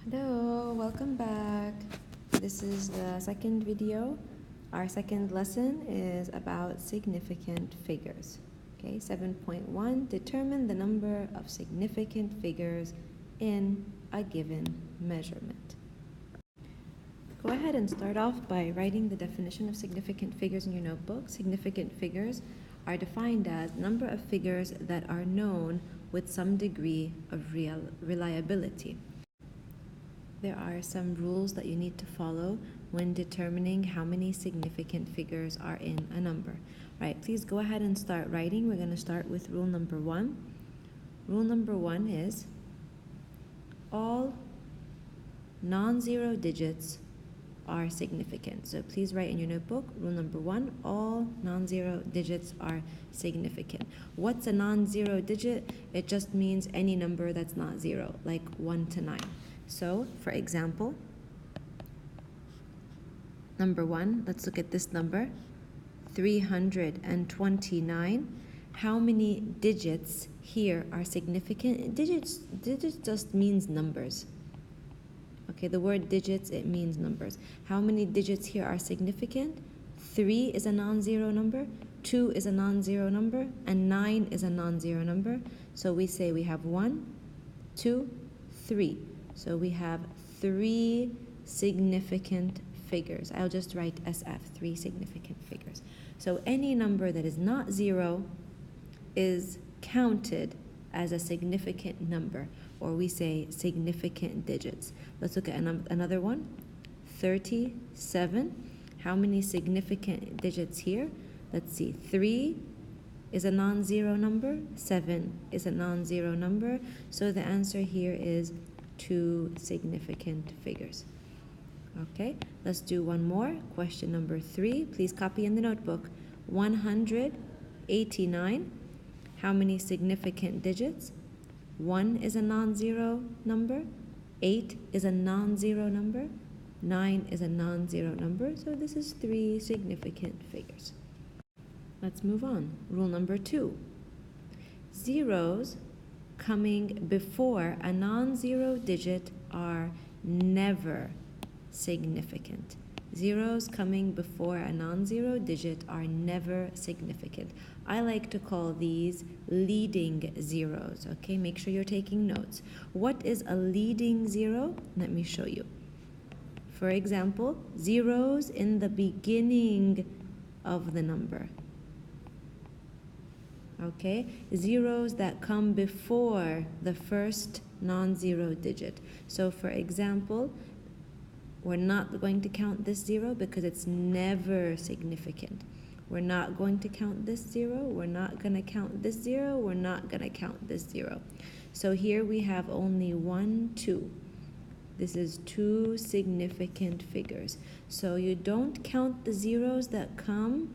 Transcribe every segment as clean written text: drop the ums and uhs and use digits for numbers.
Hello, welcome back. This is the second video. Our second lesson is about significant figures. Okay, 7.1, determine the number of significant figures in a given measurement. Go ahead and start off by writing the definition of significant figures in your notebook. Significant figures are defined as number of figures that are known with some degree of reliability. There are some rules that you need to follow when determining how many significant figures are in a number. Right, please go ahead and start writing. We're going to start with rule number 1. Rule number 1 is all non-zero digits are significant. So please write in your notebook, rule number 1, all non-zero digits are significant. What's a non-zero digit? It just means any number that's not zero, like 1 to 9. So, for example, number 1, let's look at this number, 329. How many digits here are significant? Digits just means numbers. Okay, the word digits, it means numbers. How many digits here are significant? 3 is a non-zero number, 2 is a non-zero number, and 9 is a non-zero number. So we say we have 1, 2, 3. So we have 3 significant figures. I'll just write SF, 3 significant figures. So any number that is not 0 is counted as a significant number, or we say significant digits. Let's look at another one, 37. How many significant digits here? Let's see, 3 is a non-zero number, 7 is a non-zero number, so the answer here is 2 significant figures. Okay, let's do one more. Question number 3. Please copy in the notebook. 189. How many significant digits? 1 is a non-zero number. 8 is a non-zero number. 9 is a non-zero number. So this is 3 significant figures. Let's move on. Rule number 2. Zeros coming before a non-zero digit are never significant. Zeros coming before a non-zero digit are never significant. I like to call these leading zeros. Okay, make sure you're taking notes. What is a leading zero? Let me show you. For example, zeros in the beginning of the number. Okay, zeros that come before the first non-zero digit. So for example, we're not going to count this 0 because it's never significant. We're not going to count this 0. We're not going to count this 0. We're not going to count this 0. So here we have only 1, 2. This is 2 significant figures. So you don't count the zeros that come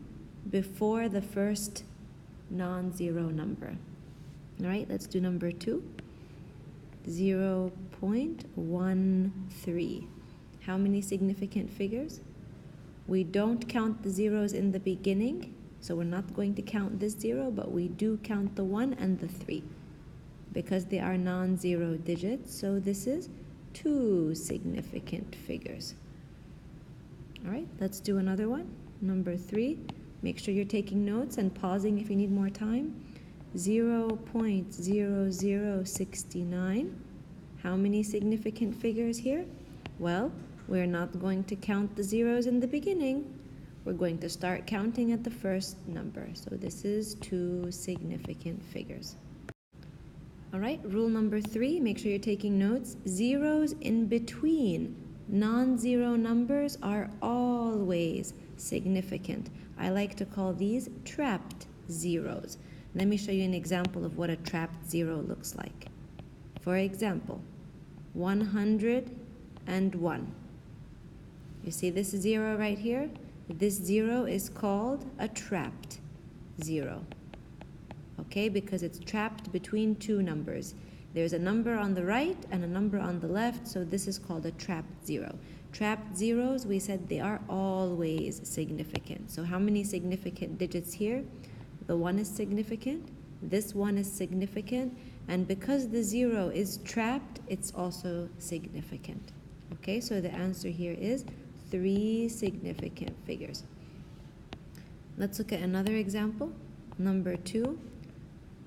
before the first non-zero number. All right, let's do number 2. 0.13. How many significant figures? We don't count the zeros in the beginning, so we're not going to count this 0, but we do count the 1 and the 3 because they are non-zero digits. So this is 2 significant figures. All right, let's do another one. Number 3. Make sure you're taking notes and pausing if you need more time. 0.0069. How many significant figures here? Well, we're not going to count the zeros in the beginning. We're going to start counting at the first number. So this is 2 significant figures. All right, rule number 3, make sure you're taking notes. Zeros in between non-zero numbers are always significant. I like to call these trapped zeros. Let me show you an example of what a trapped 0 looks like. For example, 101. You see this 0 right here? This 0 is called a trapped 0. Okay, because it's trapped between 2 numbers. There's a number on the right and a number on the left, so this is called a trapped 0. Trapped zeros, we said they are always significant. So how many significant digits here? The 1 is significant, this 1 is significant, And because the 0 is trapped, it's also significant. Okay, so the answer here is 3 significant figures. Let's look at another example. Number 2,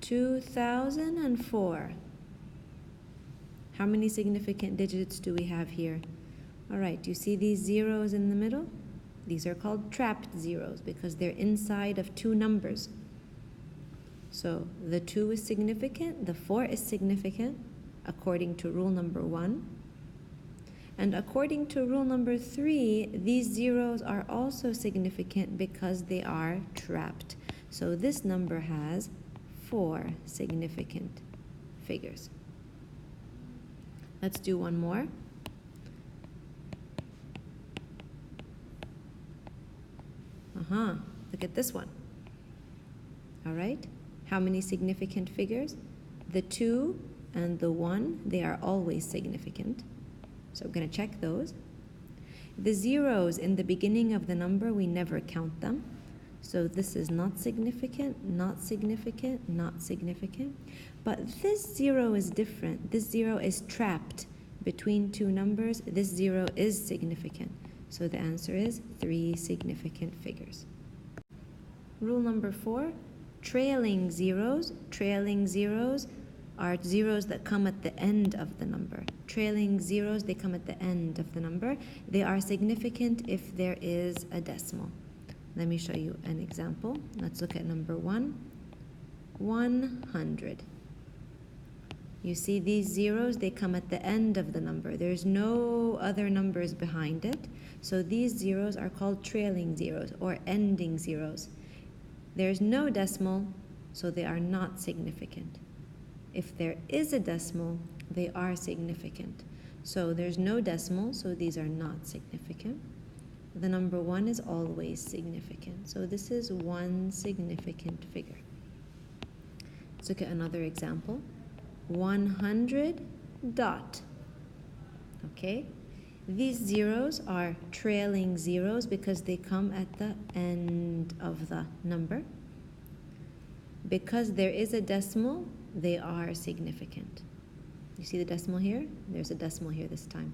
2004. How many significant digits do we have here? All right, do you see these zeros in the middle? These are called trapped zeros because they're inside of 2 numbers. So the 2 is significant, the 4 is significant according to rule number 1. And according to rule number 3, these zeros are also significant because they are trapped. So this number has 4 significant figures. Let's do one more. Look at this one. All right. How many significant figures? The 2 and the 1, they are always significant. So we're going to check those. The zeros in the beginning of the number, we never count them. So this is not significant, not significant, not significant. But this 0 is different. This 0 is trapped between 2 numbers. This 0 is significant. So the answer is 3 significant figures. Rule number 4, trailing zeros. Trailing zeros are zeros that come at the end of the number. Trailing zeros, they come at the end of the number. They are significant if there is a decimal. Let me show you an example. Let's look at number 1, 100. You see these zeros, they come at the end of the number. There's no other numbers behind it. So these zeros are called trailing zeros or ending zeros. There's no decimal, so they are not significant. If there is a decimal, they are significant. So there's no decimal, so these are not significant. The number 1 is always significant. So this is 1 significant figure. Let's look at another example. 100 dot. Okay? These zeros are trailing zeros because they come at the end of the number. Because there is a decimal, they are significant. You see the decimal here? There's a decimal here this time.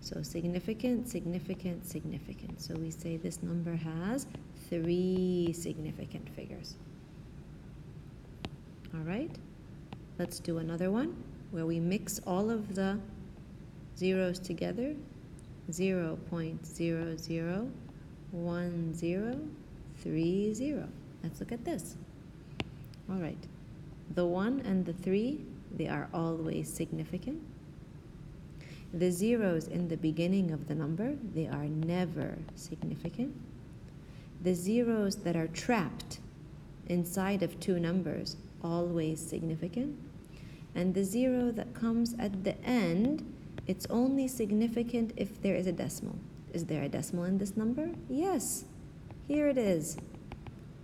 So significant, significant, significant. So we say this number has 3 significant figures. All right? Let's do another one where we mix all of the zeros together. 0.001030. Let's look at this. All right. The 1 and the 3, they are always significant. The zeros in the beginning of the number, they are never significant. The zeros that are trapped inside of 2 numbers, always significant. And the 0 that comes at the end, it's only significant if there is a decimal. Is there a decimal in this number? Yes. Here it is.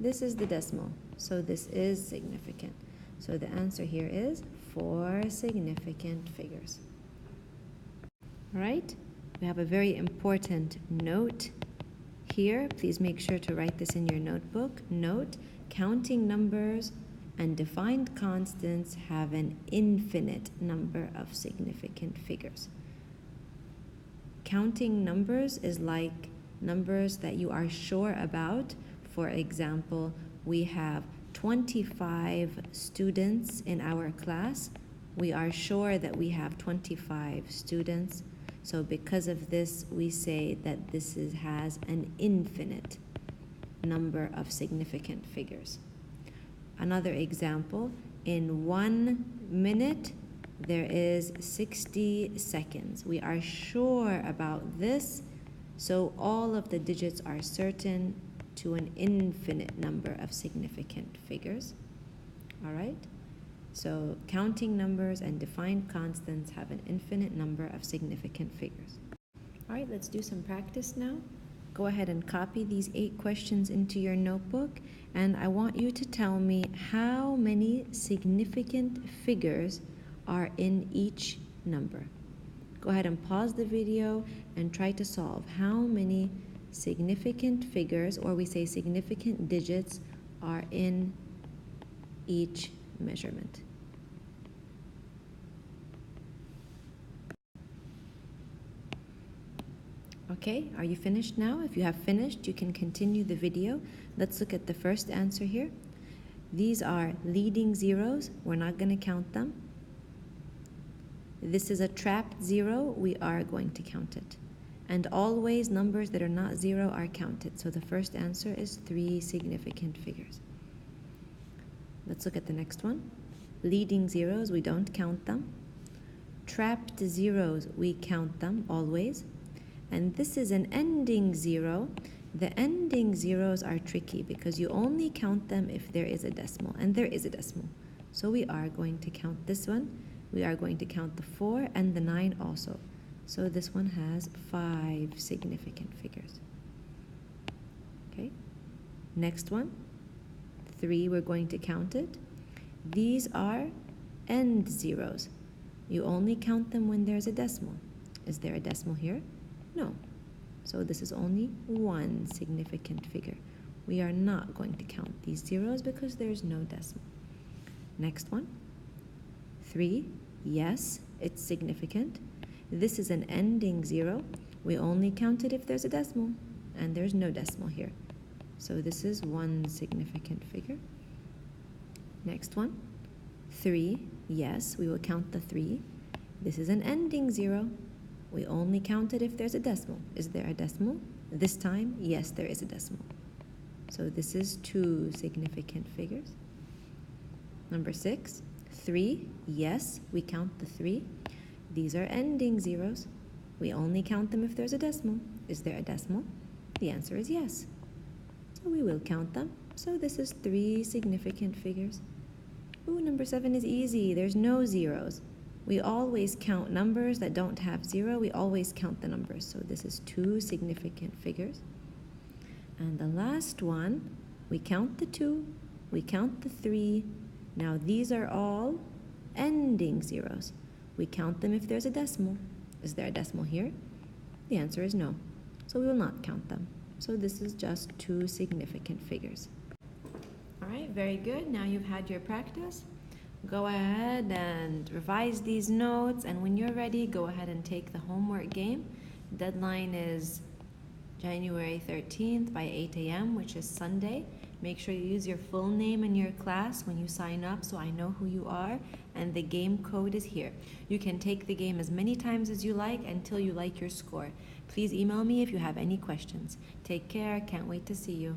This is the decimal. So this is significant. So the answer here is 4 significant figures. All right? We have a very important note here. Please make sure to write this in your notebook. Note, counting numbers and defined constants have an infinite number of significant figures. Counting numbers is like numbers that you are sure about. For example, we have 25 students in our class. We are sure that we have 25 students. So because of this, we say that this has an infinite number of significant figures. Another example, in 1 minute, there is 60 seconds. We are sure about this, so all of the digits are certain to an infinite number of significant figures. All right? So counting numbers and defined constants have an infinite number of significant figures. All right, let's do some practice now. Go ahead and copy these 8 questions into your notebook, and I want you to tell me how many significant figures are in each number. Go ahead and pause the video and try to solve how many significant figures, or we say significant digits, are in each measurement. Okay, are you finished now? If you have finished, you can continue the video. Let's look at the first answer here. These are leading zeros. We're not going to count them. This is a trapped zero. We are going to count it. And always numbers that are not zero are counted. So the first answer is 3 significant figures. Let's look at the next one. Leading zeros, we don't count them. Trapped zeros, we count them always. And this is an ending zero. The ending zeros are tricky because you only count them if there is a decimal, and there is a decimal. So we are going to count this one. We are going to count the 4 and the 9 also. So this one has 5 significant figures. Okay. Next one, 3, we're going to count it. These are end zeros. You only count them when there's a decimal. Is there a decimal here? No. So this is only 1 significant figure. We are not going to count these zeros because there's no decimal. Next one. 3, yes, it's significant. This is an ending zero. We only count it if there's a decimal, and there's no decimal here. So this is 1 significant figure. Next one. 3, yes, we will count the 3. This is an ending zero. We only count it if there's a decimal. Is there a decimal? This time, yes, there is a decimal. So this is 2 significant figures. Number 6, 3, yes, we count the 3. These are ending zeros. We only count them if there's a decimal. Is there a decimal? The answer is yes. So we will count them. So this is 3 significant figures. Ooh, number 7 is easy. There's no zeros. We always count numbers that don't have 0. We always count the numbers. So this is 2 significant figures. And the last one, we count the 2, we count the 3. Now these are all ending zeros. We count them if there's a decimal. Is there a decimal here? The answer is no. So we will not count them. So this is just 2 significant figures. All right, very good. Now you've had your practice. Go ahead and revise these notes, and when you're ready, go ahead and take the homework game. Deadline is January 13th by 8 a.m., which is Sunday. Make sure you use your full name in your class when you sign up so I know who you are, and the game code is here. You can take the game as many times as you like until you like your score. Please email me if you have any questions. Take care. Can't wait to see you.